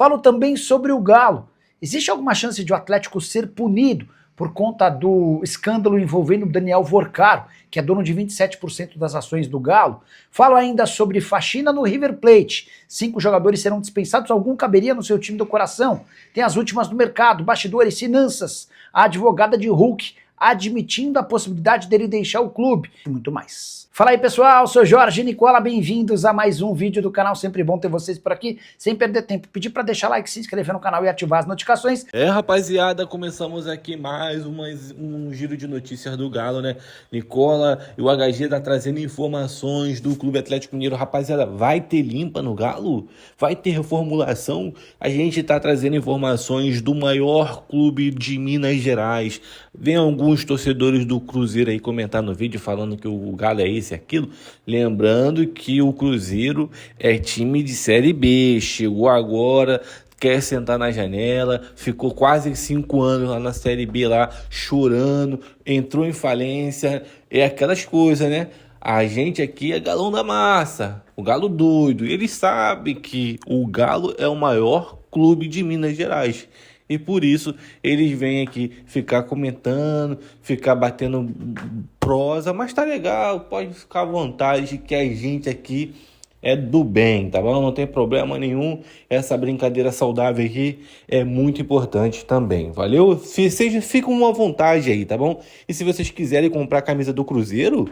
Falo também sobre o Galo. Existe alguma chance de o Atlético ser punido por conta do escândalo envolvendo o Daniel Vorcaro, que é dono de 27% das ações do Galo? Falo ainda sobre faxina no River Plate. 5 jogadores serão dispensados, algum caberia no seu time do coração? Tem as últimas do mercado, bastidores, finanças, a advogada de Hulk admitindo a possibilidade dele deixar o clube e muito mais. Fala aí pessoal, sou Jorge Nicola, bem-vindos a mais um vídeo do canal, sempre bom ter vocês por aqui, sem perder tempo, pedir para deixar like, se inscrever no canal e ativar as notificações. Rapaziada, começamos aqui mais um giro de notícias do Galo, né? Nicola e o HG tá trazendo informações do Clube Atlético Mineiro. Rapaziada, vai ter limpa no Galo? Vai ter reformulação? A gente tá trazendo informações do maior clube de Minas Gerais. Vem alguns torcedores do Cruzeiro aí comentar no vídeo falando que o Galo é esse, aquilo. Lembrando que o Cruzeiro é time de Série B, chegou agora, quer sentar na janela, ficou quase 5 anos lá na Série B, lá chorando, entrou em falência, é aquelas coisas, né? A gente aqui é galão da massa, o Galo doido. Ele sabe que o Galo é o maior clube de Minas Gerais. E por isso eles vêm aqui ficar comentando, ficar batendo prosa, mas tá legal, pode ficar à vontade que a gente aqui é do bem, tá bom? Não tem problema nenhum, essa brincadeira saudável aqui é muito importante também, valeu? Vocês ficam à vontade aí, tá bom? E se vocês quiserem comprar a camisa do Cruzeiro,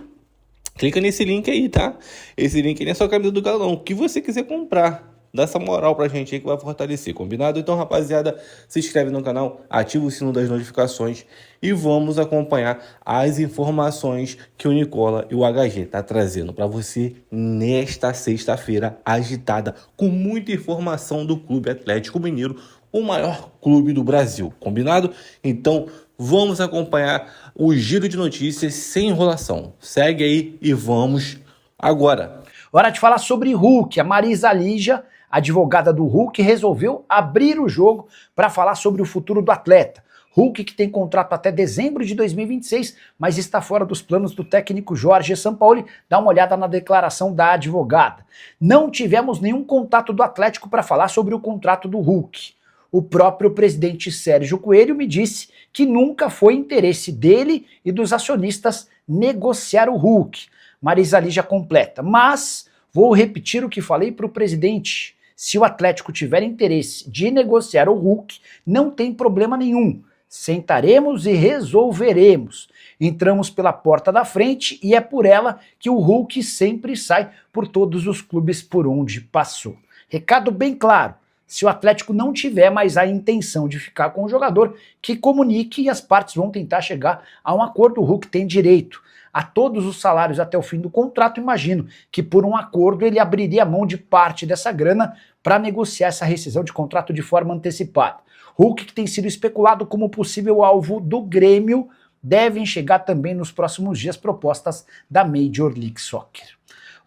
clica nesse link aí, tá? Esse link aí não é só a camisa do Galo, não. O que você quiser comprar, dá essa moral pra gente aí que vai fortalecer, combinado? Então, rapaziada, se inscreve no canal, ativa o sino das notificações e vamos acompanhar as informações que o Nicola e o HG tá trazendo para você nesta sexta-feira agitada, com muita informação do Clube Atlético Mineiro, o maior clube do Brasil, combinado? Então, vamos acompanhar o giro de notícias sem enrolação. Segue aí e vamos agora. Hora de falar sobre Hulk. A Marisa Lígia, advogada do Hulk, resolveu abrir o jogo para falar sobre o futuro do atleta. Hulk, que tem contrato até dezembro de 2026, mas está fora dos planos do técnico Jorge Sampaoli. Dá uma olhada na declaração da advogada. Não tivemos nenhum contato do Atlético para falar sobre o contrato do Hulk. O próprio presidente Sérgio Coelho me disse que nunca foi interesse dele e dos acionistas negociar o Hulk. Marisa Lígia completa, mas vou repetir o que falei para o presidente. Se o Atlético tiver interesse de negociar o Hulk, não tem problema nenhum. Sentaremos e resolveremos. Entramos pela porta da frente e é por ela que o Hulk sempre sai por todos os clubes por onde passou. Recado bem claro. Se o Atlético não tiver mais a intenção de ficar com o jogador, que comunique e as partes vão tentar chegar a um acordo. O Hulk tem direito a todos os salários até o fim do contrato. Imagino que por um acordo ele abriria mão de parte dessa grana para negociar essa rescisão de contrato de forma antecipada. Hulk, que tem sido especulado como possível alvo do Grêmio, devem chegar também nos próximos dias propostas da Major League Soccer.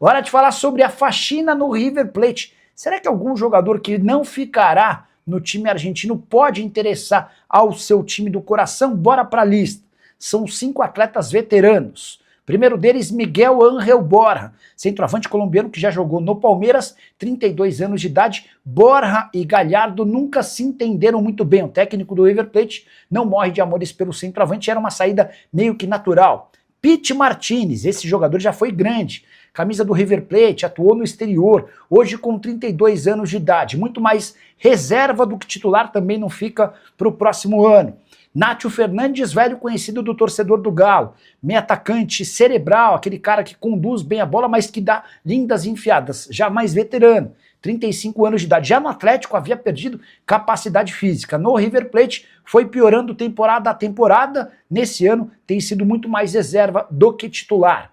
Hora de falar sobre a faxina no River Plate. Será que algum jogador que não ficará no time argentino pode interessar ao seu time do coração? Bora para a lista. São 5 atletas veteranos. Primeiro deles, Miguel Ángel Borja, centroavante colombiano que já jogou no Palmeiras, 32 anos de idade. Borja e Gallardo nunca se entenderam muito bem. O técnico do River Plate não morre de amores pelo centroavante, era uma saída meio que natural. Pity Martinez, esse jogador já foi grande, camisa do River Plate, atuou no exterior, hoje com 32 anos de idade, muito mais reserva do que titular, também não fica para o próximo ano. Nátio Fernandes, velho conhecido do torcedor do Galo, meio atacante cerebral, aquele cara que conduz bem a bola, mas que dá lindas enfiadas, já mais veterano, 35 anos de idade. Já no Atlético havia perdido capacidade física. No River Plate foi piorando temporada a temporada, nesse ano tem sido muito mais reserva do que titular.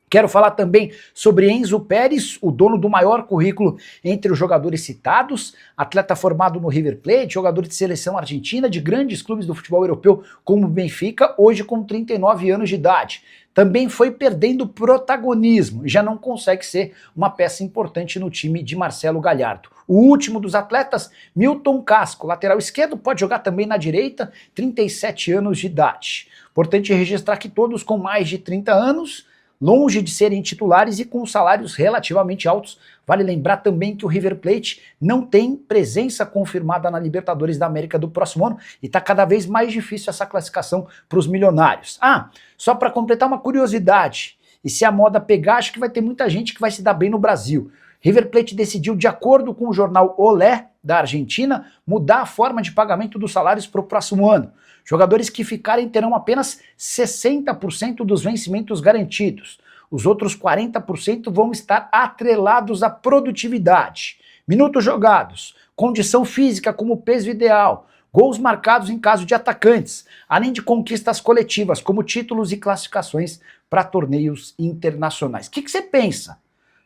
Quero falar também sobre Enzo Pérez, o dono do maior currículo entre os jogadores citados, atleta formado no River Plate, jogador de seleção argentina, de grandes clubes do futebol europeu como o Benfica, hoje com 39 anos de idade. Também foi perdendo protagonismo e já não consegue ser uma peça importante no time de Marcelo Gallardo. O último dos atletas, Milton Casco, lateral esquerdo, pode jogar também na direita, 37 anos de idade. Importante registrar que todos com mais de 30 anos, longe de serem titulares e com salários relativamente altos, Vale lembrar também que o River Plate não tem presença confirmada na Libertadores da América do próximo ano e está cada vez mais difícil essa classificação para os milionários. Ah, só para completar uma curiosidade, e se a moda pegar, acho que vai ter muita gente que vai se dar bem no Brasil. River Plate decidiu, de acordo com o jornal Olé, da Argentina, mudar a forma de pagamento dos salários para o próximo ano. Jogadores que ficarem terão apenas 60% dos vencimentos garantidos. Os outros 40% vão estar atrelados à produtividade. Minutos jogados, condição física como peso ideal, gols marcados em caso de atacantes, além de conquistas coletivas como títulos e classificações para torneios internacionais. O que você pensa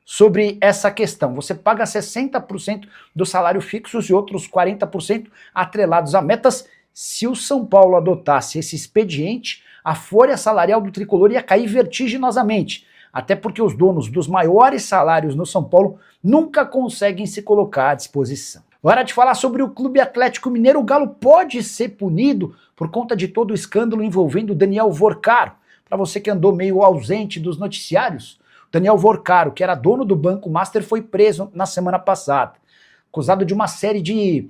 sobre essa questão? Você paga 60% do salário fixo e outros 40% atrelados a metas. Se o São Paulo adotasse esse expediente, a folha salarial do tricolor ia cair vertiginosamente, até porque os donos dos maiores salários no São Paulo nunca conseguem se colocar à disposição. Hora de falar sobre o Clube Atlético Mineiro. O Galo pode ser punido por conta de todo o escândalo envolvendo o Daniel Vorcaro. Para você que andou meio ausente dos noticiários, Daniel Vorcaro, que era dono do Banco Master, foi preso na semana passada, acusado de uma série de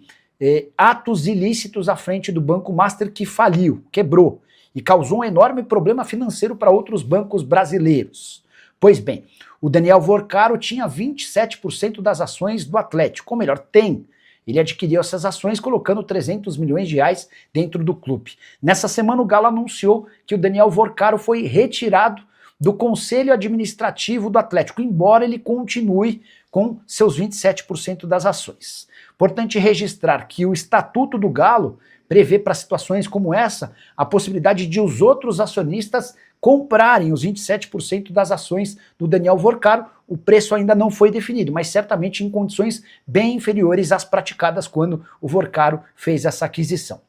atos ilícitos à frente do Banco Master, que faliu, quebrou e causou um enorme problema financeiro para outros bancos brasileiros. Pois bem, o Daniel Vorcaro tinha 27% das ações do Atlético, ou melhor, tem. Ele adquiriu essas ações colocando 300 milhões de reais dentro do clube. Nessa semana o Galo anunciou que o Daniel Vorcaro foi retirado do Conselho Administrativo do Atlético, embora ele continue com seus 27% das ações. Importante registrar que o Estatuto do Galo prevê para situações como essa a possibilidade de os outros acionistas comprarem os 27% das ações do Daniel Vorcaro. O preço ainda não foi definido, mas certamente em condições bem inferiores às praticadas quando o Vorcaro fez essa aquisição.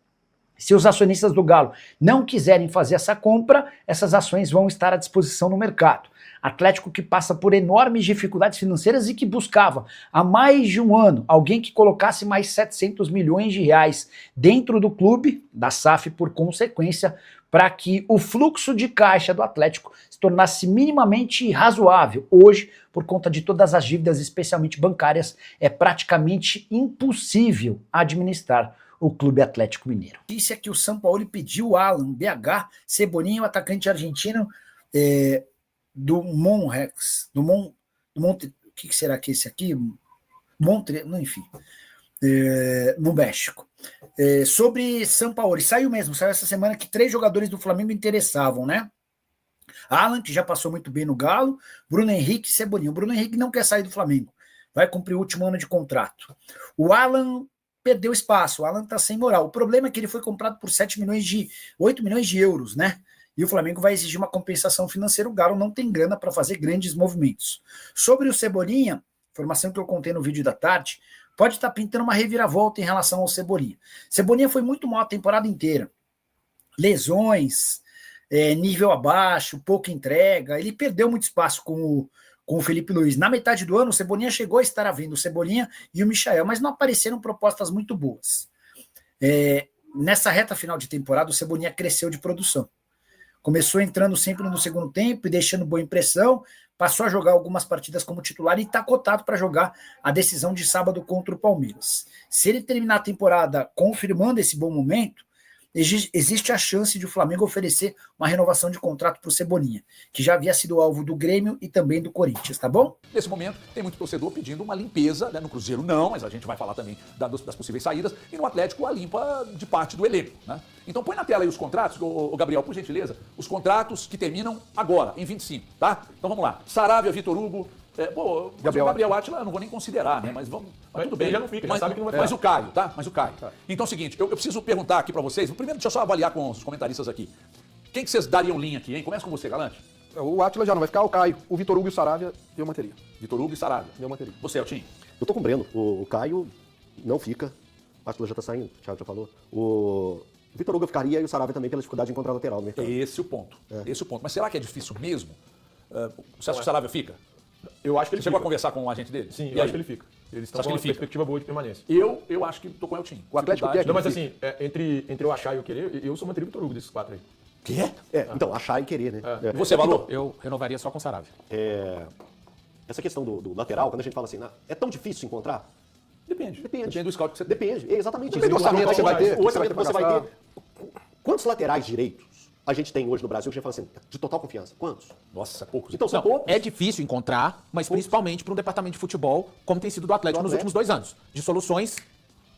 Se os acionistas do Galo não quiserem fazer essa compra, essas ações vão estar à disposição no mercado. Atlético que passa por enormes dificuldades financeiras e que buscava há mais de um ano alguém que colocasse mais 700 milhões de reais dentro do clube, da SAF por consequência, para que o fluxo de caixa do Atlético se tornasse minimamente razoável. Hoje, por conta de todas as dívidas, especialmente bancárias, é praticamente impossível administrar o Clube Atlético Mineiro. Disse que o São Paulo pediu o Alan, BH, Cebolinha, o atacante argentino do Monrex, o que será que é esse aqui? Enfim, no México. Sobre São Paulo, saiu essa semana que 3 jogadores do Flamengo interessavam, né? Alan, que já passou muito bem no Galo, Bruno Henrique e Cebolinha. O Bruno Henrique não quer sair do Flamengo, vai cumprir o último ano de contrato. O Alan perdeu espaço, o Alan tá sem moral. O problema é que ele foi comprado por 8 milhões de euros, né? E o Flamengo vai exigir uma compensação financeira. O Galo não tem grana para fazer grandes movimentos. Sobre o Cebolinha, informação que eu contei no vídeo da tarde, pode estar pintando uma reviravolta em relação ao Cebolinha. Cebolinha foi muito mal a temporada inteira. Lesões, nível abaixo, pouca entrega. Ele perdeu muito espaço com o Felipe Luiz. Na metade do ano, o Cebolinha chegou a estar à venda, o Cebolinha e o Michael, mas não apareceram propostas muito boas. Nessa reta final de temporada, o Cebolinha cresceu de produção. Começou entrando sempre no segundo tempo e deixando boa impressão, passou a jogar algumas partidas como titular e está cotado para jogar a decisão de sábado contra o Palmeiras. Se ele terminar a temporada confirmando esse bom momento, existe a chance de o Flamengo oferecer uma renovação de contrato para o Cebolinha, que já havia sido alvo do Grêmio e também do Corinthians, tá bom? Nesse momento, tem muito torcedor pedindo uma limpeza, né? No Cruzeiro não, mas a gente vai falar também das possíveis saídas, e no Atlético a limpa de parte do elenco, né? Então põe na tela aí os contratos, Gabriel, por gentileza, os contratos que terminam agora, em 25, tá? Então vamos lá, Saravia, Vitor Hugo, o Gabriel Átila eu não vou nem considerar, né? Mas tudo bem. Ele já não fica, já sabe que não vai ficar. Mas o Caio, tá? Tá. Então é o seguinte, eu preciso perguntar aqui pra vocês, primeiro deixa eu só avaliar com os comentaristas aqui. Quem que vocês dariam linha aqui, hein? Começa com você, Galante. O Átila já não vai ficar, o Caio, o Vitor Hugo e o Saravia, eu manteria. Vitor Hugo e Saravia. Eu manteria. Você, Eltinho? Eu tô com o Breno. O Caio não fica. O Átila já tá saindo, o Thiago já falou. O Vitor Hugo ficaria e o Saravia também pela dificuldade de encontrar lateral no mercado. Esse é o ponto. Mas será que é difícil mesmo? Você acha que o Saravia fica? Eu acho que ele chegou fica. a conversar com o agente dele? Sim, eu acho que ele fica. Eles estão com uma perspectiva boa de permanência. Eu acho que tô com o Eltinho. O Atlético quer. Não, mas assim, entre eu achar e eu querer, eu sou manteria o Vitor Hugo desses 4 aí. Quê? Então, achar e querer, né? Você, Valor? Eu renovaria só com o Saravia. essa questão do lateral, quando a gente fala assim, é tão difícil encontrar? Depende. Depende. Depende do scout que você tem. Depende, é exatamente Depende do isso. orçamento que você vai ter. O orçamento que você vai gastar. ter. Quantos laterais direitos a gente tem hoje no Brasil que a gente fala assim, de total confiança? Quantos? Nossa, poucos. Então são Não, poucos. é difícil encontrar, mas principalmente para um departamento de futebol, como tem sido do Atlético nos últimos 2 anos, de soluções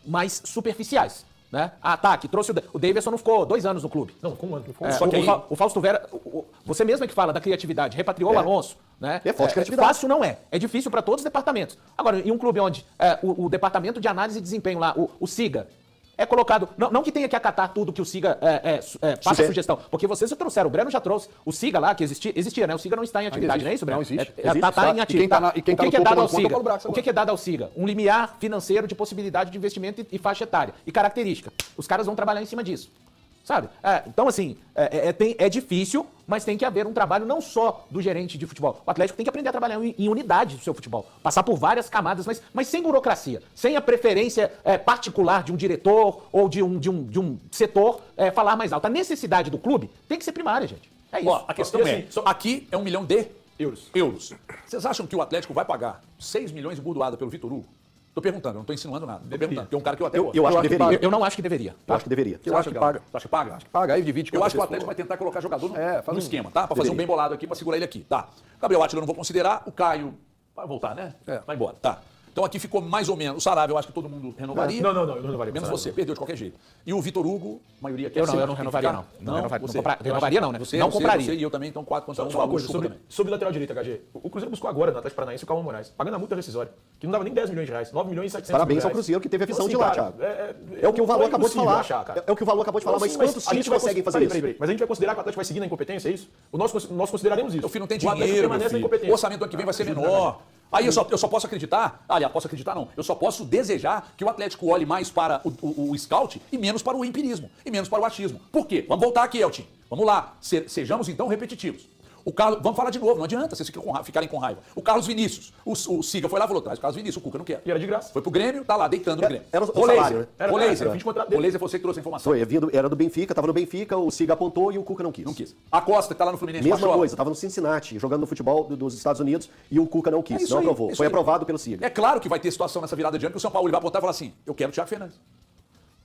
mais superficiais. Né? Ah, tá, que trouxe o Davidson, não ficou 2 anos no clube. Não, com um ano. Só que o Fausto Vera, você mesmo é que fala da criatividade, repatriou o Alonso. Né? É forte criatividade. Fácil não é. É difícil para todos os departamentos. Agora, em um clube onde o departamento de análise e desempenho lá, o SIGA, é colocado. Não que tenha que acatar tudo que o SIGA passa a sugestão. Porque vocês já trouxeram, o Breno já trouxe. O SIGA lá, que existia, né? O SIGA não está em atividade, não é isso, Breno? Não existe. Tá em atividade. E quem tá O no que é topo dado ao do conta é o SIGA? Paulo Brax O que é dado ao SIGA? Um limiar financeiro de possibilidade de investimento e faixa etária. E característica. Os caras vão trabalhar em cima disso. Sabe? Então, assim, é difícil, mas tem que haver um trabalho não só do gerente de futebol. O Atlético tem que aprender a trabalhar em unidade do seu futebol. Passar por várias camadas, mas sem burocracia. Sem a preferência particular de um diretor ou de um setor falar mais alto. A necessidade do clube tem que ser primária, gente. É isso. Ó, a questão E assim, aqui é 1 milhão de euros. Vocês acham que o Atlético vai pagar 6 milhões de burdoada pelo Vitor Hugo? Tô perguntando, eu não tô insinuando nada. Tô perguntando, porque é um cara que eu até gosto. Eu acho que deveria. Eu não acho que deveria. Eu acho que deveria. Eu acho que paga. Você acha que paga? Paga, aí divide. Eu acho que o Atlético vai tentar colocar jogador no faz esquema, tá? Pra fazer um bem bolado aqui, pra segurar ele aqui, tá? Gabriel Átila eu não vou considerar, o Caio vai voltar, né? Vai embora, tá. Então aqui ficou mais ou menos. O Sarabia eu acho que todo mundo renovaria. Não, eu não renovaria. Menos você, perdeu de qualquer jeito. E o Vitor Hugo, a maioria quer Eu não renovaria, não. Renovaria não, né? Não compraria. Você e eu também, então 4 contra 1. Só uma coisa, sobre lateral direito, HG. O Cruzeiro buscou agora no Atlético Paranaense o Calma Moraes, pagando a multa rescisória, que não dava nem 10 milhões de reais, 9 milhões e 700 Parabéns mil ao reais. Cruzeiro que teve a visão Então, de lá, assim, Thiago. É o que o Valor acabou de falar. Achar, cara. É o que o Valor acabou de falar, mas quantos times conseguem fazer isso? Mas a gente vai considerar que o Atlético vai seguir na incompetência, é isso? Nós consideraremos isso. O filho não tem O Atlético dinheiro, permanece na meu filho. incompetência. O orçamento do ano que vem vai ser menor. Aí eu só posso acreditar, aliás, posso acreditar não, eu só posso desejar que o Atlético olhe mais para o scout e menos para o empirismo, e menos para o achismo. Por quê? Vamos voltar aqui, Eltim. Vamos lá, sejamos então repetitivos. O Carlos, vamos falar de novo, não adianta vocês ficarem com raiva. O Carlos Vinícius, o Siga foi lá e falou, traz o Carlos Vinícius, o Cuca não quer. E era de graça. Foi pro Grêmio, tá lá, deitando no Grêmio. Era o salário, né? Roleiser, fim de contrato dele. Roleiser, você que trouxe a informação. Foi, era do Benfica, tava no Benfica, o Siga apontou e o Cuca não quis. Não quis. A Costa, que tá lá no Fluminense, Mesma Pachola. coisa, tava no Cincinnati, jogando no futebol dos Estados Unidos e o Cuca não quis, isso não aí, aprovou. isso Foi aí. aprovado pelo Siga. É claro que vai ter situação nessa virada de ano que o São Paulo vai apontar e falar assim, eu quero o Thiago Fernandes.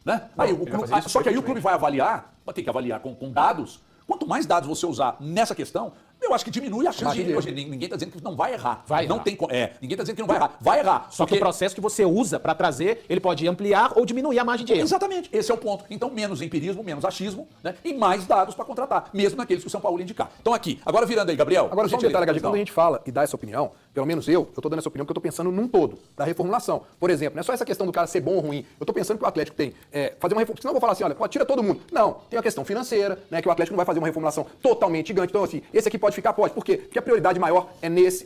Né? Aí, ele vai fazer isso só que aí o perfeitamente. clube vai avaliar, vai ter que avaliar com dados. Quanto mais dados você usar nessa questão, eu acho que diminui a chance de... Hoje, ninguém está dizendo que não vai errar. Vai não errar. tem, ninguém está dizendo que não vai errar. Vai errar. Só que o processo que você usa para trazer, ele pode ampliar ou diminuir a margem de erro. Exatamente, esse é o ponto. Então, menos empirismo, menos achismo, né? E mais dados para contratar, mesmo naqueles que o São Paulo indicar. Então aqui, agora virando aí, Gabriel. Agora, só um detalhe, HG, quando a gente fala e dá essa opinião, pelo menos eu tô dando essa opinião porque eu tô pensando num todo, da reformulação. Por exemplo, não é só essa questão do cara ser bom ou ruim. Eu tô pensando que o Atlético tem fazer uma reformulação. Senão eu vou falar assim, olha, pô, tira todo mundo. Não, tem a questão financeira, né? Que o Atlético não vai fazer uma reformulação totalmente gigante. Então, assim, esse aqui pode ficar, pode. Por quê? Porque a prioridade maior é nesse.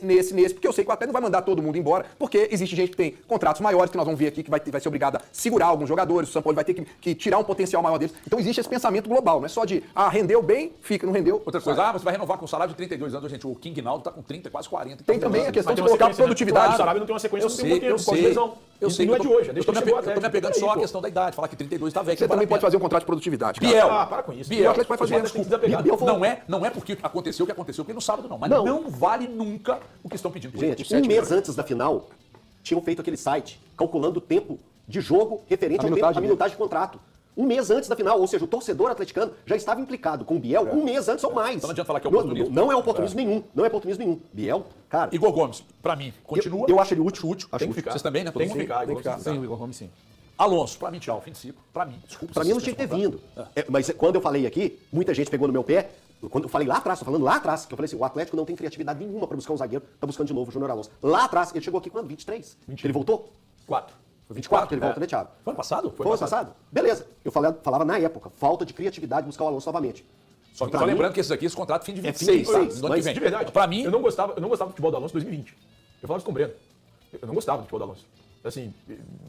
Porque eu sei que o Atlético não vai mandar todo mundo embora, porque existe gente que tem contratos maiores, que nós vamos ver aqui, que vai ser obrigada a segurar alguns jogadores, o São Paulo vai ter que tirar um potencial maior deles. Então existe esse pensamento global, não é só de, rendeu bem, fica, não rendeu. Outra coisa, você vai renovar com um salário de 32 anos, gente. O King Naldo tá com 30, quase 40. Tem também a questão Mas de tem uma colocar sequência, produtividade. né? O Sarabia não tem uma sequência, não tem muito tempo, eu por causa sei. de lesão. Eu Isso sei, não é de hoje, eu deixa tô eu me chegar até. apegando só à questão da idade, falar que 32 tá velho. Você também pode fazer um contrato de produtividade, cara. Biel. Para com isso. Biel. O Atlético vai fazer, desculpa. Não é porque aconteceu o que aconteceu, porque no sábado não. Mas não vale nunca o que estão pedindo. Gente, um mês antes da final, tinham feito aquele site calculando o tempo de jogo referente à minutagem de contrato. Um mês antes da final, ou seja, o torcedor atleticano já estava implicado com o Biel um mês antes ou mais. Então não adianta falar que é oportunismo. Não é oportunismo nenhum. Não é oportunismo nenhum. Biel, cara. Igor Gomes, pra mim, continua. Eu acho ele útil. Acho Tem que útil. ficar. Vocês também, né? Tem que ficar. Sim, o Igor Gomes, sim. Alonso, pra mim, tchau, fim de ciclo. Pra mim, desculpa. Pra mim não tinha que ter vindo. Mas quando eu falei aqui, muita gente pegou no meu pé. Quando eu falei lá atrás, tô falando lá atrás, que eu falei assim, o Atlético não tem criatividade nenhuma pra buscar um zagueiro, tá buscando de novo o Júnior Alonso. Lá atrás, ele chegou aqui quando? 23? Ele voltou? 4. Foi 24 que ele volta, né, Thiago? Foi ano passado? Foi ano passado? Beleza. Eu falava na época, falta de criatividade buscar o Alonso novamente. Só que Pra só mim, lembrando que esses aqui, esse contrato fim de É fim de 26, tá? 26, No ano que mas vem. De verdade, Pra mim, eu não gostava do futebol do Alonso em 2020. Eu falava isso com o Breno. Eu não gostava do futebol do Alonso. Assim,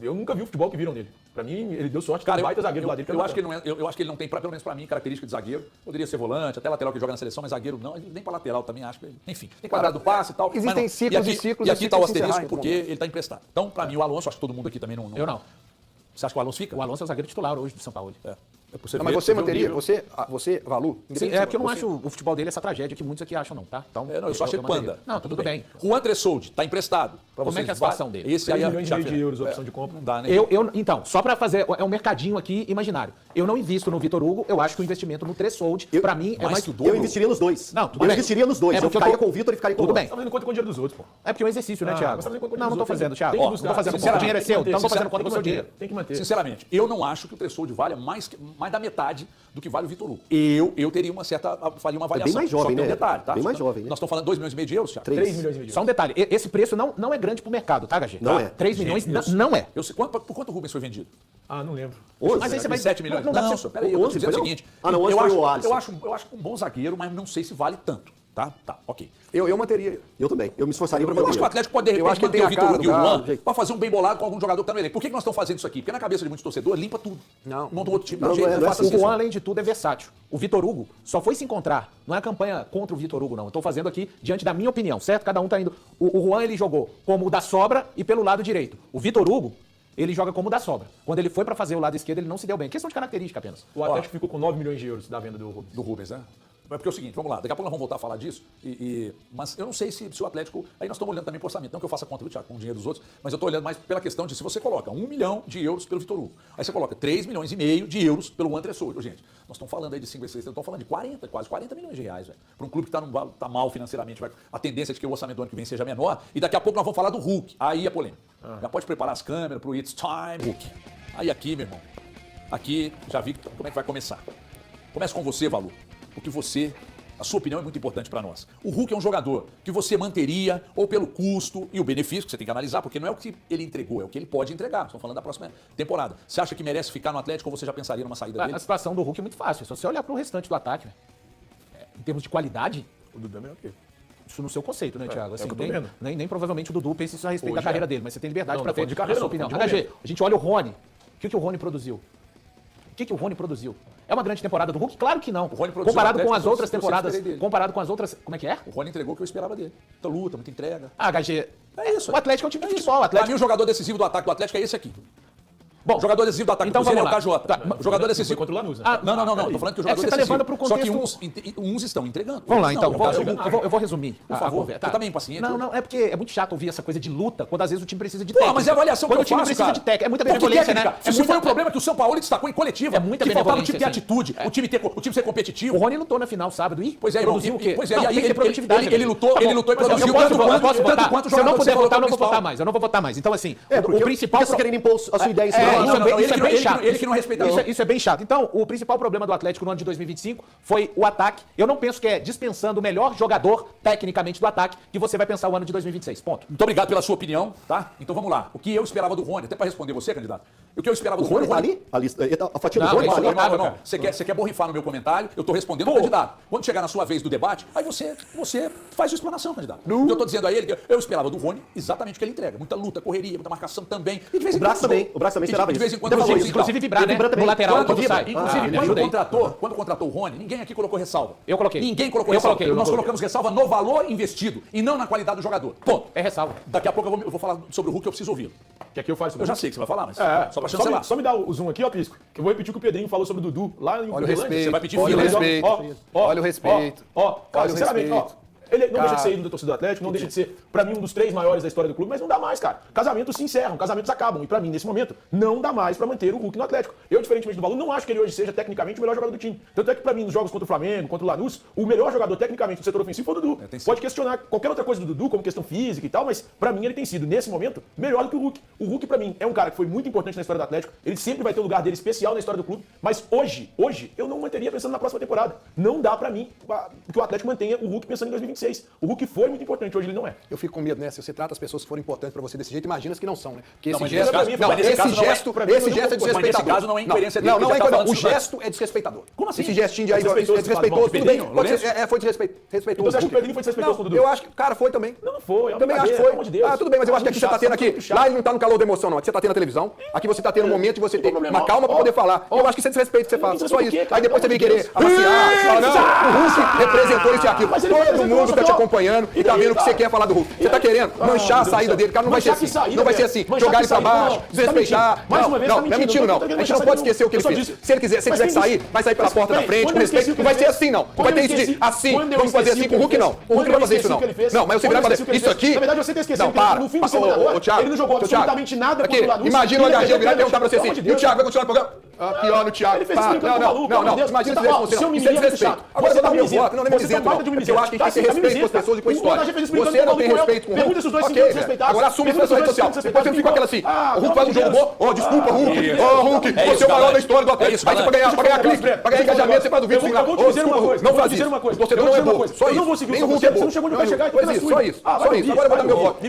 eu nunca vi o futebol que viram nele. Pra mim, ele deu sorte de ter um baita zagueiro lá dele. eu acho que ele não tem, pelo menos pra mim, característica de zagueiro. Poderia ser volante, até lateral que joga na seleção, mas zagueiro não. Nem pra lateral também, acho que ele... Enfim, tem quadrado do passe e tal. Existem mas não. ciclos e ciclos E e aqui tá o ciclos se asterisco encerrar em porque algum momento. ele tá emprestado. Então, pra mim, o Alonso, acho que todo mundo aqui também não... Eu não. Você acha que o Alonso fica? O Alonso é o zagueiro titular hoje do São Paulo. Não, mas você manteria, você, Valu? Sim, é porque eu não acho o futebol dele essa tragédia que muitos aqui acham, não, tá? Então, Eu só achei manteria. panda. Não, tudo bem. Juan Tressoldi, tá emprestado. Como é que é a situação dele? Esse aí 3 milhões e já meio de euros, opção de compra. Não dá, né? Então, só pra fazer, é um mercadinho aqui imaginário. Eu não invisto no Vitor Hugo, eu acho que o investimento no Tressoldi, pra mim, é mais que o dobro. Eu investiria nos dois. Não, tudo eu bem. investiria nos dois. É Eu porque eu ficaria tô- com o Vitor e ficaria com o Tudo Juan. bem. Você tá fazendo conta com o dinheiro dos outros, pô. É porque é um exercício, né, Thiago? mas tá fazendo conta Não, não tô dos outros, fazendo, Thiago. tem que Ó, buscar. não tô fazendo Sinceramente, conta. O dinheiro é seu, então não tô fazendo conta com o seu dinheiro. Tem que manter. Sinceramente, eu não acho que o Tressoldi valha mais da metade do que vale o Vitor Hugo. Eu teria faria uma avaliação. bem mais jovem, Só que tem um né? detalhe, tá? Bem mais jovem, né? Nós estamos falando de 2 milhões e meio de euros, Thiago? 3 milhões e meio de Só um detalhe, esse preço não é grande pro mercado, tá, HG? Não é. 3 milhões Gente, não é. Eu sei, por quanto o Rubens foi vendido? Ah, não lembro. 11, Mas aí você vai... 7 milhões? Não dá pra você... Peraí, eu tô 11 dizendo o foi, não? seguinte. Ah, não, 11 eu foi acho, o Alisson. eu acho um bom zagueiro, mas não sei se vale tanto. Tá, ok. Eu manteria. Eu também. Eu me esforçaria pra Eu acho manter. que o Atlético pode, de Eu acho repente, que manter tem o a Vitor cara Hugo e o do Juan cara, gente. pra fazer um bem bolado com algum jogador que tá no elenco. Por que nós estamos fazendo isso aqui? Porque na cabeça de muitos torcedores limpa tudo. Não. Monta um outro time. Não, Não, jeito, não é não faça O assim. Juan, além de tudo, é versátil. O Vitor Hugo só foi se encontrar. Não é campanha contra o Vitor Hugo, não. Eu tô fazendo aqui diante da minha opinião, certo? Cada um tá indo. O Juan, ele jogou como o da sobra e pelo lado direito. O Vitor Hugo, ele joga como o da sobra. Quando ele foi pra fazer o lado esquerdo, ele não se deu bem. Questão de característica apenas. O Atlético ficou com 9 milhões de euros da venda do Rubens. Do Rubens, né? Mas porque é o seguinte, vamos lá, daqui a pouco nós vamos voltar a falar disso, mas eu não sei se o Atlético, aí nós estamos olhando também para o orçamento, não que eu faça conta do Thiago com o dinheiro dos outros, mas eu estou olhando mais pela questão de se você coloca 1 milhão de euros pelo Vitor Hugo, aí você coloca 3 milhões e meio de euros pelo Juan Tressoldi. Gente, nós estamos falando aí de 5 e 6, nós estamos falando de 40, quase 40 milhões de reais, velho. Para um clube que está mal financeiramente, a tendência é de que o orçamento do ano que vem seja menor, e daqui a pouco nós vamos falar do Hulk, aí é polêmica. Já pode preparar as câmeras para o It's Time, Hulk. Aí aqui, meu irmão, aqui já vi como é que vai começar. Começa com você, Valu, porque a sua opinião é muito importante para nós. O Hulk é um jogador que você manteria ou pelo custo e o benefício que você tem que analisar, porque não é o que ele entregou, é o que ele pode entregar. Estamos falando da próxima temporada. Você acha que merece ficar no Atlético ou você já pensaria numa saída dele? A situação do Hulk é muito fácil. É só você olhar pro restante do ataque, velho. Em termos de qualidade, O Dudu é melhor que ele. isso no seu conceito, né, Thiago? o que eu tô vendo. Nem provavelmente o Dudu pensa isso a respeito Hoje da carreira é. dele, mas você tem liberdade Não, pra não falando ter de carreira, a sua não, opinião. falando de HG, momento. a gente olha o Rony. O que o Rony produziu? O que o Rony produziu? É uma grande temporada do Hulk? Claro que não. Rony produziu Comparado no com as Atlético, outras eu sempre temporadas. esperei dele. Comparado com as outras. Como é que é? O Rony entregou o que eu esperava dele. Muita luta, muita entrega. Ah, HG. É isso. O Atlético é um time de futebol. O Para Atlético. mim, o jogador decisivo do ataque do Atlético é esse aqui. Bom, O jogador decisivo do ataque então do Cruzeiro é o vamos lá. KJ. Tá, O jogador Foi decisivo. contra o Lanús, né? Ah, Não. Tô falando que o É jogador que você tá decisivo. levando pro Só que contexto- uns estão entregando. Vamos lá, outros então. não. É o caso do- Eu vou resumir. Por favor, conversa. você tá meio impaciente? Não, é porque é muito chato ouvir essa coisa de luta quando às vezes o time precisa de Pô, técnica. mas é a avaliação quando que o time eu faço, precisa cara. de técnica. É muita Porque benevolência, técnica, né? se foi um problema que o São Paulo destacou em coletiva, É muita que faltava o time benevolência, ter atitude, sim. o time ser competitivo. O Rony lutou na final sábado e Pois é, irmão, produziu o quê? pois é, Não, e aí tem que ter ele produtividade, ele né? lutou Tá e bom, produziu mas eu tanto posso votar, quanto o se eu não jogador puder que votar, eu não vou principal. votar mais. Eu não vou votar mais. Então, assim, Porque o principal... você tá querendo impor a sua ideia em cima É, do isso lado. é bem, não, isso é bem chato. ele que não respeita Isso é bem chato. Então, o principal problema do Atlético no ano de 2025 foi o ataque. Eu não penso que é dispensando o melhor jogador, tecnicamente, do ataque, que você vai pensar o ano de 2026. Ponto. Muito obrigado pela sua opinião, tá? Então vamos lá. O que eu esperava do Rony, até para responder você, candidato. O que eu esperava O do Rony. Rony tá ali? A fatia do Não, Rony isso tá ali? não tá. Não. Você quer borrifar no meu comentário, eu tô respondendo o candidato. Quando chegar na sua vez do debate, aí você faz sua explanação, candidato. O que eu tô dizendo a ele, que eu esperava do Rony exatamente o que ele entrega. Muita luta, correria, muita marcação também. E de vez em O Braço quando, também. O Braço também esperava de vez isso. em quando, Inclusive, falou isso, Inclusive vibrar, né? Vibrar também. No lateral, Quando quando vibra, sai. inclusive, Me ajuda aí. quando contratou o Rony, ninguém aqui colocou ressalva. Eu coloquei. Ninguém colocou Eu ressalva. coloquei. Nós colocamos ressalva no valor investido e não na qualidade do jogador. Ponto. É ressalva. Daqui a pouco eu vou falar sobre o Hulk, eu preciso ouvi-lo. Que aqui eu faço. Eu já sei que você vai falar, mas só pra só chancelar. me dá o zoom aqui, ó, Pisco. Que eu vou repetir o que o Pedrinho falou sobre o Dudu lá em Olha o Uberlândia. respeito. Você vai pedir Olha o fila, respeito. Olha o respeito. Cara, Olha o sinceramente, respeito. ele não deixa de Cara. ser ídolo da torcida do Atlético, não deixa de ser, pra mim, um dos 3 maiores da história do clube, mas não dá mais, cara. Casamentos se encerram, casamentos acabam. E pra mim, nesse momento, não dá mais pra manter o Hulk no Atlético. Eu, diferentemente do Valu, não acho que ele hoje seja tecnicamente o melhor jogador do time. Tanto é que pra mim, nos jogos contra o Flamengo, contra o Lanús, o melhor jogador tecnicamente do setor ofensivo foi o Dudu. Pode questionar qualquer outra coisa do Dudu, como questão física e tal, mas pra mim ele tem sido, nesse momento, melhor do que o Hulk. O Hulk, pra mim, é um cara que foi muito importante na história do Atlético. Ele sempre vai ter o lugar dele especial na história do clube. Mas hoje, eu não manteria pensando na próxima temporada. Não dá pra mim que o Atlético mantenha o Hulk pensando em 2026. O Hulk foi muito importante, hoje ele não é. Eu fico com medo, né? Se você trata as pessoas que foram importantes pra você desse jeito, imagina as que não são, né? Porque Não, esse mas gesto, nesse caso- mas nesse esse caso não é- gesto, pra mim, esse não gesto é concordo. Mas nesse desrespeitador. caso não é incoerência dele, Não, porque não é ele tá incoerência. O falando gesto é desrespeitador. Como assim? Esse gestinho de aí Desrespeitoso, desrespeitoso, tudo bem. Lourenço? Foi desrespeitoso. Então você acha que o Pedrinho foi desrespeitoso com o Dudu? Eu acho que, cara, foi também. Não foi. É uma Também acho que brincadeira, foi. pelo amor de Deus. Ah, tudo bem, mas eu acho que aqui você tá tendo aqui. Muito chato. Lá ele não tá no calor da emoção, não. Aqui você tá tendo a televisão. Aqui você tá tendo um momento de você ter problema. uma calma pra Ó, poder falar. ó. Eu acho que isso é desrespeito que você fala. Não Só isso. desrespeito o quê, cara? Aí depois você vem Pelo amor querer de Deus. amaciar, falar, não, o Hulk representou isso e aquilo. Mas ele Todo representou, mundo mundo tá te acompanhando e tá vendo o que você quer falar do Hulk. Você tá querendo manchar a saída dele, cara, não vai ser assim. Não vai ser assim. Jogar ele pra baixo, desrespeitar. Não, não é mentira, não. A gente não pode esquecer o que ele fez. Se ele quiser sair, vai sair pela porta da frente, com respeito. Não vai ser assim, não. Não vai ter isso de assim, vamos fazer assim com o Hulk, não. O Hulk não vai fazer isso, não. Não, mas você vai fazer isso aqui. Na verdade, você tá esquecendo. Não, para. No fim de semana agora, ele não jogou absolutamente nada contra o Lanús. Imagina o HG virar e perguntar pra você assim, e o Thiago vai continuar no programa? Aqui, ó, no Thiago. Ele fez isso brincando com o maluco, não, pelo amor de imagina Deus. se você não. Isso é desrespeito. Agora você dá meu voto, não é mimizento, não. Porque eu acho que a gente tem que ter respeito com as pessoas e com a história. Você não tem respeito com o Hulk. Ok, agora assume isso na sua rede social. Depois você não fica com aquela assim, o Hulk faz um jogo bom, ó, desculpa, Hulk, ó, Hulk, você é o maior da história do Atlético. Aí você pra ganhar clique, pra ganhar engajamento, você faz o vídeo. Eu vou te dizer uma coisa, não faz isso. O torcedor não é bom, só isso. Eu não vou seguir nem o o Hulk é bom. você não chegou onde vai chegar, então é só isso. Agora eu vou dar meu voto.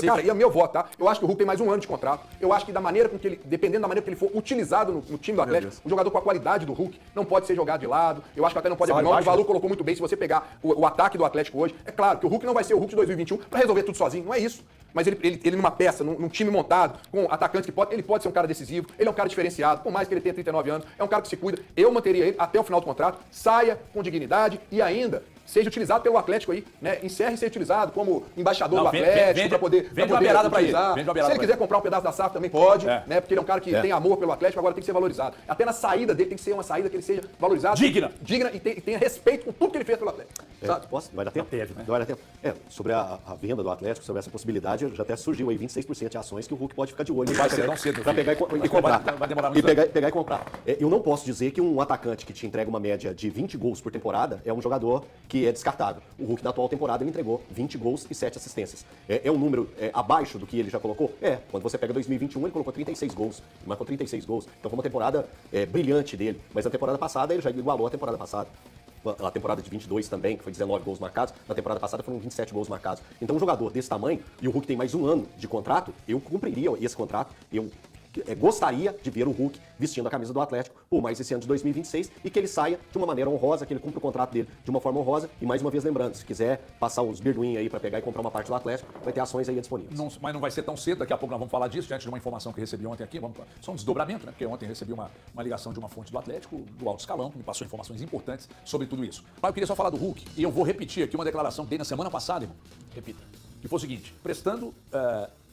Cara, E é meu voto, tá? Eu acho que o Hulk tem mais um ano de contrato. Eu acho que da maneira com que ele, dependendo da maneira que ele for utilizado no time do Atlético, um jogador com a qualidade do Hulk não pode ser jogado de lado. Eu acho que até não pode abrir mão. O Valu colocou muito bem. Se você pegar o ataque do Atlético hoje, é claro que o Hulk não vai ser o Hulk de 2021 pra resolver tudo sozinho. Não é isso. Mas ele numa peça, num time montado, com atacantes que ele pode ser um cara decisivo, ele é um cara diferenciado, por mais que ele tenha 39 anos, é um cara que se cuida. Eu manteria ele até o final do contrato, saia com dignidade e ainda seja utilizado pelo Atlético aí, né? Encerre ser utilizado como embaixador do Atlético para poder vende uma beirada para ele. Se ele quiser comprar um pedaço da SAF também pode, né? Porque ele é um cara que tem amor pelo Atlético, agora tem que ser valorizado. Até na saída dele tem que ser uma saída que ele seja valorizado, digna e tenha respeito com tudo que ele fez pelo Atlético. Posso? Vai dar tempo? Vai dar tempo. Sobre a venda do Atlético, sobre essa possibilidade, já até surgiu aí 26% de ações que o Hulk pode ficar de olho. Vai ser tão cedo. Para pegar e comprar. Vai demorar muito pegar e comprar. Eu não posso dizer que um atacante que te entrega uma média de 20 gols por temporada é um jogador que é descartável. O Hulk, na atual temporada, ele entregou 20 gols e 7 assistências. É um número abaixo do que ele já colocou? Quando você pega 2021, ele colocou 36 gols. Ele marcou 36 gols. Então foi uma temporada brilhante dele. Mas na temporada passada, ele já igualou a temporada passada. A temporada de 22 também, que foi 19 gols marcados. Na temporada passada foram 27 gols marcados. Então um jogador desse tamanho, e o Hulk tem mais um ano de contrato, eu cumpriria esse contrato, eu gostaria de ver o Hulk vestindo a camisa do Atlético por mais esse ano de 2026 e que ele saia de uma maneira honrosa, que ele cumpra o contrato dele de uma forma honrosa. E mais uma vez lembrando, se quiser passar os birduim aí para pegar e comprar uma parte do Atlético, vai ter ações aí disponíveis. Mas não vai ser tão cedo, daqui a pouco nós vamos falar disso, diante de uma informação que eu recebi ontem aqui, só um desdobramento, né? Porque ontem eu recebi uma ligação de uma fonte do Atlético, do alto escalão, que me passou informações importantes sobre tudo isso. Mas eu queria só falar do Hulk, e eu vou repetir aqui uma declaração que dei na semana passada, irmão. Repita. Que foi o seguinte, prestando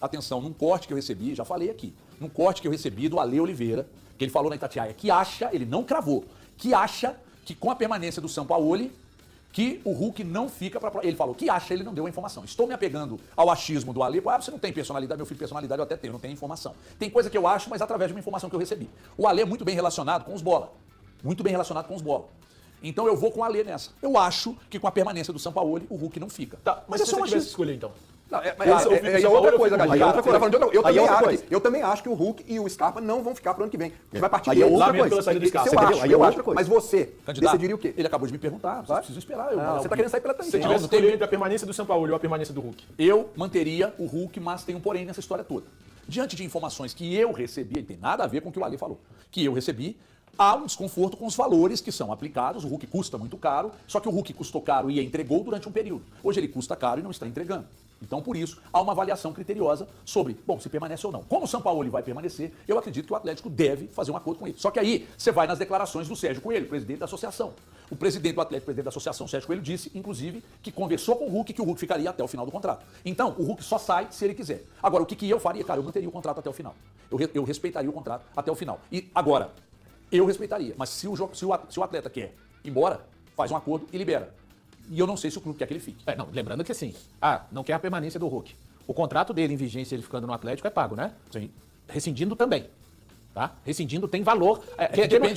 atenção num corte que eu recebi, já falei aqui, num corte que eu recebi do Ale Oliveira, que ele falou na Itatiaia, que acha, ele não cravou, que acha que com a permanência do Sampaoli, que o Hulk não fica para... Ele falou que acha, ele não deu a informação. Estou me apegando ao achismo do Ale, você não tem personalidade, meu filho, personalidade eu até tenho, não tenho informação. Tem coisa que eu acho, mas através de uma informação que eu recebi. O Ale é muito bem relacionado com os bola, muito bem relacionado com os bola. Então eu vou com o Ale nessa. Eu acho que com a permanência do Sampaoli, o Hulk não fica. Tá, mas se você tivesse escolher então? Não, é outra coisa, Galinha. Eu também acho que o Hulk e o Scarpa não vão ficar pro ano que vem. Vai partir aí é outra coisa. Eu acho. Mas você decidiria o quê? Ele acabou de me perguntar, vocês precisam esperar. Você tá querendo sair pela tangente. Se tivesse escolher entre a permanência do Sampaoli ou a permanência do Hulk? Eu manteria o Hulk, mas tem um porém nessa história toda. Diante de informações que eu recebi, tem nada a ver com o que o Ale falou, que eu recebi, há um desconforto com os valores que são aplicados. O Hulk custa muito caro, só que o Hulk custou caro e entregou durante um período. Hoje ele custa caro e não está entregando. Então, por isso, há uma avaliação criteriosa sobre, se permanece ou não. Como o Sampaoli vai permanecer, eu acredito que o Atlético deve fazer um acordo com ele. Só que aí, você vai nas declarações do Sérgio Coelho, presidente da associação. O presidente do Atlético, presidente da associação, Sérgio Coelho, disse, inclusive, que conversou com o Hulk, que o Hulk ficaria até o final do contrato. Então, o Hulk só sai se ele quiser. Agora, o que eu faria? Cara, eu manteria o contrato até o final. Eu respeitaria o contrato até o final. E agora, eu respeitaria. Mas se o atleta quer ir embora, faz um acordo e libera. E eu não sei se o clube quer que ele fique. Lembrando que assim, não quer a permanência do Hulk. O contrato dele em vigência, ele ficando no Atlético, é pago, né? Sim. Rescindindo também. Tá? Rescindindo tem valor.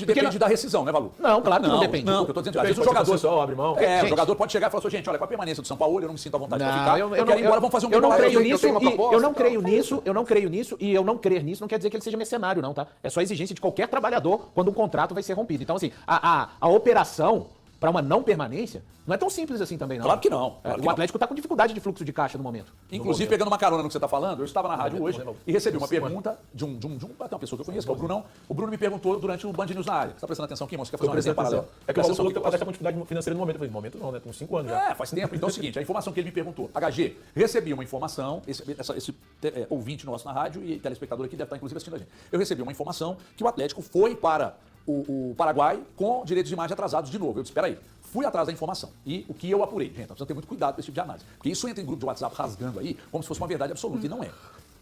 Depende da rescisão, né, Valor? Não, claro que não depende. Não, eu tô dizendo, às vezes o jogador só abre mão. o jogador pode chegar e falar assim, gente, olha, com a permanência do Sampaoli, eu não me sinto à vontade para ficar. Eu quero ir embora, vamos fazer um eu não creio nisso, eu não creio nisso, eu não creio nisso, e eu não crer nisso não quer dizer que ele seja mercenário, não, tá? É só exigência de qualquer trabalhador quando um contrato vai ser rompido. Então, assim, a operação para uma não permanência não é tão simples assim também, não. Claro que não. O Atlético está com dificuldade de fluxo de caixa no momento. Inclusive, pegando uma carona no que você está falando, eu estava na rádio hoje e recebi uma pergunta de uma pessoa que eu conheço, que é o Brunão. O Bruno me perguntou durante o Band News na área. Você está prestando atenção aqui, moço? Você quer fazer uma resenha paralela? É que o Paulo falou que o Atlético está com dificuldade financeira no momento. Eu falei, no momento não, né? Tem uns 5 anos já. Faz tempo. Então é o seguinte, a informação que ele me perguntou. HG, recebi uma informação, esse ouvinte nosso na rádio e telespectador aqui deve estar inclusive assistindo a gente. Eu recebi uma informação que o Atlético foi para o Paraguai com direitos de imagem atrasados de novo. Eu disse, espera aí, fui atrás da informação. E o que eu apurei, gente, precisa ter muito cuidado com esse tipo de análise. Porque isso entra em grupo de WhatsApp rasgando aí, como se fosse uma verdade absoluta, e não é.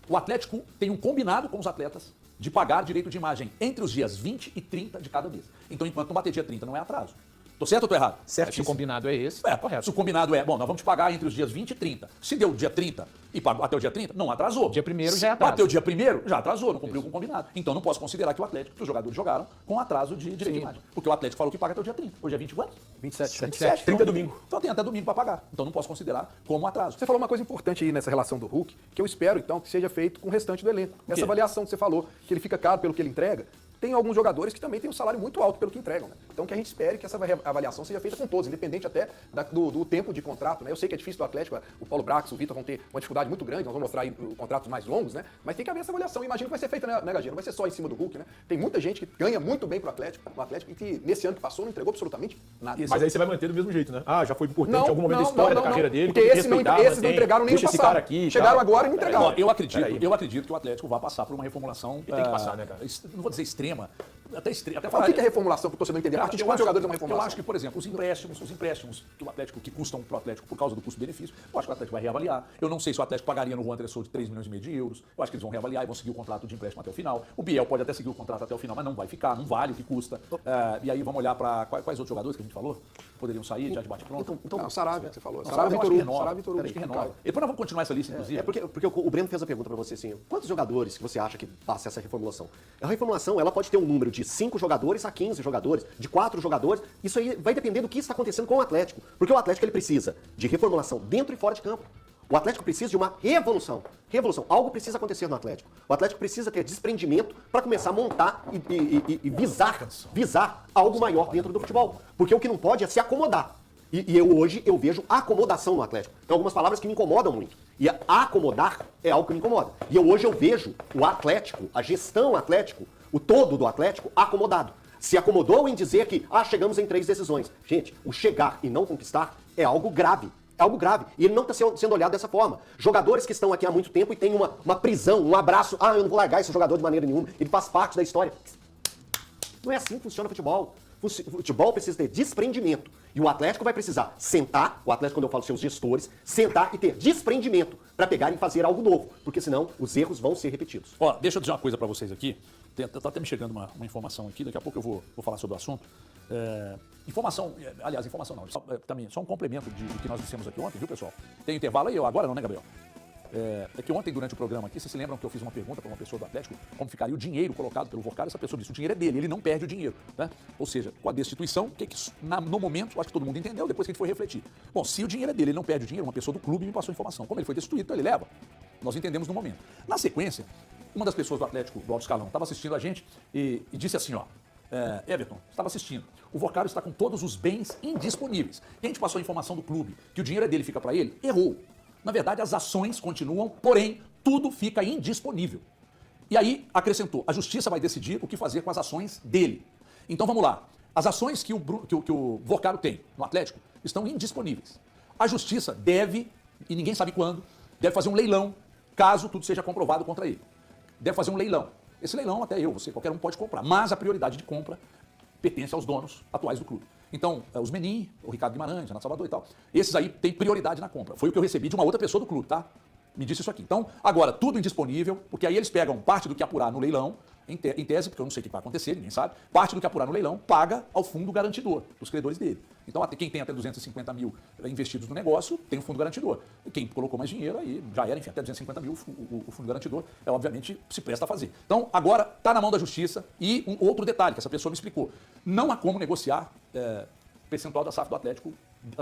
O Atlético tem um combinado com os atletas de pagar direito de imagem entre os dias 20 e 30 de cada mês. Então, enquanto não bater dia 30, não é atraso. Tô certo ou tô errado? Certo, se o combinado é esse, correto. Se o combinado é, bom, nós vamos te pagar entre os dias 20 e 30. Se deu dia 30 e pagou até o dia 30, não atrasou. Dia 1º já é atraso. Bateu o dia 1º, já atrasou, não cumpriu com o combinado. Então não posso considerar que o Atlético, que os jogadores jogaram com atraso de direito de imagem. Porque o Atlético falou que paga até o dia 30. Hoje é 20 quanto? 27. 30 é domingo. Então tem até domingo para pagar. Então não posso considerar como atraso. Você falou uma coisa importante aí nessa relação do Hulk, que eu espero, então, que seja feito com o restante do elenco. Essa avaliação que você falou, que ele fica caro pelo que ele entrega, tem alguns jogadores que também têm um salário muito alto pelo que entregam, né? Então que a gente espere que essa avaliação seja feita com todos, independente até do tempo de contrato, né? Eu sei que é difícil do Atlético, o Paulo Brax, o Vitor vão ter uma dificuldade muito grande, nós vamos mostrar aí contratos mais longos, né? Mas tem que haver essa avaliação, imagino que vai ser feita, né, Gagê? Não vai ser só em cima do Hulk, né? Tem muita gente que ganha muito bem pro Atlético, e que nesse ano que passou não entregou absolutamente nada. Mas aí você vai manter do mesmo jeito, né? Ah, já foi importante em algum momento da história da carreira dele. Porque esses não entregaram nem no Deixa esse passado. cara aqui. Chegaram agora e não entregaram. Ó, eu acredito que o Atlético vai passar por uma reformulação. E tem que passar, né, cara? Não vou dizer extrema, até O que é reformulação para o torcedor entender? A partir de quantos jogadores é uma reformulação? Eu acho que, por exemplo, os empréstimos que o Atlético, que custam pro Atlético por causa do custo-benefício, eu acho que o Atlético vai reavaliar. Eu não sei se o Atlético pagaria no Juan Dressel de 3 milhões e meio de euros. Eu acho que eles vão reavaliar e vão seguir o contrato de empréstimo até o final. O Biel pode até seguir o contrato até o final, mas não vai ficar, não vale o que custa. E aí vamos olhar para quais outros jogadores que a gente falou poderiam sair já de bate-pronto. Então, o Sarabia, que você falou. Sarabia Vitor Hugo. acho que renova. E depois nós vamos continuar essa lista, inclusive. Porque o Breno fez a pergunta pra você assim, quantos jogadores que você acha que passa essa reformulação? A reformulação, ela pode ter um número de 5 jogadores a 15 jogadores, de 4 jogadores, isso aí vai depender do que está acontecendo com o Atlético. Porque o Atlético, ele precisa de reformulação dentro e fora de campo. O Atlético precisa de uma revolução. Algo precisa acontecer no Atlético. O Atlético precisa ter desprendimento para começar a montar e visar algo maior dentro do futebol. Porque o que não pode é se acomodar. E hoje eu vejo acomodação no Atlético. Tem algumas palavras que me incomodam muito. E acomodar é algo que me incomoda. E hoje eu vejo o Atlético, a gestão Atlético, o todo do Atlético, acomodado. Se acomodou em dizer que, chegamos em 3 decisões. Gente, o chegar e não conquistar é algo grave. É algo grave. E ele não está sendo olhado dessa forma. Jogadores que estão aqui há muito tempo e têm uma prisão, um abraço. Eu não vou largar esse jogador de maneira nenhuma. Ele faz parte da história. Não é assim que funciona o futebol. O futebol precisa ter desprendimento. E o Atlético vai precisar sentar, o Atlético, quando eu falo seus gestores, sentar e ter desprendimento para pegar e fazer algo novo. Porque senão os erros vão ser repetidos. Ó, deixa eu dizer uma coisa para vocês aqui. Tá até me chegando uma informação aqui, daqui a pouco eu vou falar sobre o assunto. Informação não, também só um complemento do que nós dissemos aqui ontem, viu, pessoal? Tem intervalo aí, agora não, né, Gabriel? É que ontem, durante o programa aqui, vocês se lembram que eu fiz uma pergunta para uma pessoa do Atlético, como ficaria o dinheiro colocado pelo Vorcaro? Essa pessoa disse, o dinheiro é dele, ele não perde o dinheiro, né? Ou seja, com a destituição, no momento, acho que todo mundo entendeu, depois que a gente foi refletir. Bom, se o dinheiro é dele, ele não perde o dinheiro, uma pessoa do clube me passou a informação. Como ele foi destituído, então ele leva. Nós entendemos no momento. Na sequência, uma das pessoas do Atlético, do alto escalão, estava assistindo a gente e disse assim, Everton, estava assistindo. O Vorcaro está com todos os bens indisponíveis. E a gente passou a informação do clube que o dinheiro é dele, fica para ele, errou. Na verdade, as ações continuam, porém, tudo fica indisponível. E aí, acrescentou, a justiça vai decidir o que fazer com as ações dele. Então, vamos lá. As ações que o Vorcaro tem no Atlético estão indisponíveis. A justiça deve, e ninguém sabe quando, deve fazer um leilão, caso tudo seja comprovado contra ele. Deve fazer um leilão. Esse leilão, até eu, você, qualquer um pode comprar. Mas a prioridade de compra pertence aos donos atuais do clube. Então, os Menin, o Ricardo Guimarães, Renato Salvador e tal, esses aí têm prioridade na compra. Foi o que eu recebi de uma outra pessoa do clube, tá? Me disse isso aqui. Então, agora, tudo indisponível, porque aí eles pegam parte do que apurar no leilão, em tese, porque eu não sei o que vai acontecer, ninguém sabe, parte do que apurar no leilão paga ao fundo garantidor, dos credores dele. Então, quem tem até 250 mil investidos no negócio, tem o fundo garantidor. E quem colocou mais dinheiro, aí já era, enfim, até 250 mil, o fundo garantidor, obviamente, se presta a fazer. Então, agora, está na mão da justiça. E um outro detalhe que essa pessoa me explicou. Não há como negociar percentual da SAF do Atlético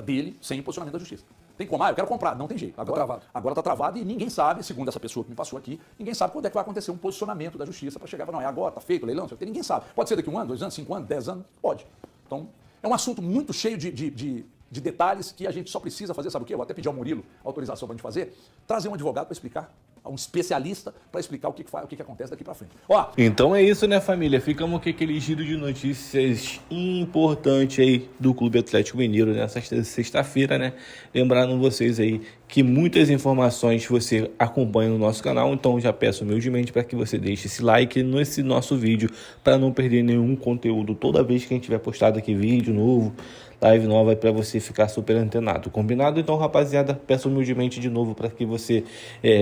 dele sem o posicionamento da justiça. Tem como? Eu quero comprar. Não tem jeito. Agora está travado e ninguém sabe, segundo essa pessoa que me passou aqui, ninguém sabe quando é que vai acontecer um posicionamento da justiça para chegar, não, é agora, está feito o leilão, ninguém sabe. Pode ser daqui 1 ano, 2 anos, 5 anos, 10 anos? Pode. Então, é um assunto muito cheio de detalhes que a gente só precisa fazer, sabe o quê? Eu vou até pedir ao Murilo autorização para a gente fazer, trazer um advogado para explicar, um especialista para explicar o que acontece daqui para frente. Ó, então é isso, né, família? Ficamos com aquele giro de notícias importante aí do Clube Atlético Mineiro nessa sexta-feira, né? Lembrando vocês aí que muitas informações você acompanha no nosso canal, então já peço humildemente para que você deixe esse like nesse nosso vídeo para não perder nenhum conteúdo toda vez que a gente tiver postado aqui vídeo novo, live nova, para você ficar super antenado, combinado? Então, rapaziada, peço humildemente de novo para que você,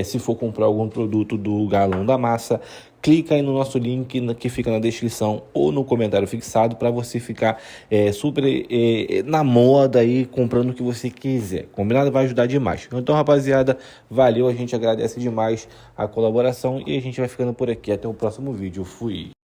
se for comprar algum produto do Galão da Massa, clica aí no nosso link que fica na descrição ou no comentário fixado para você ficar super na moda aí, comprando o que você quiser. Combinado? Vai ajudar demais. Então, rapaziada, valeu, a gente agradece demais a colaboração e a gente vai ficando por aqui. Até o próximo vídeo. Fui!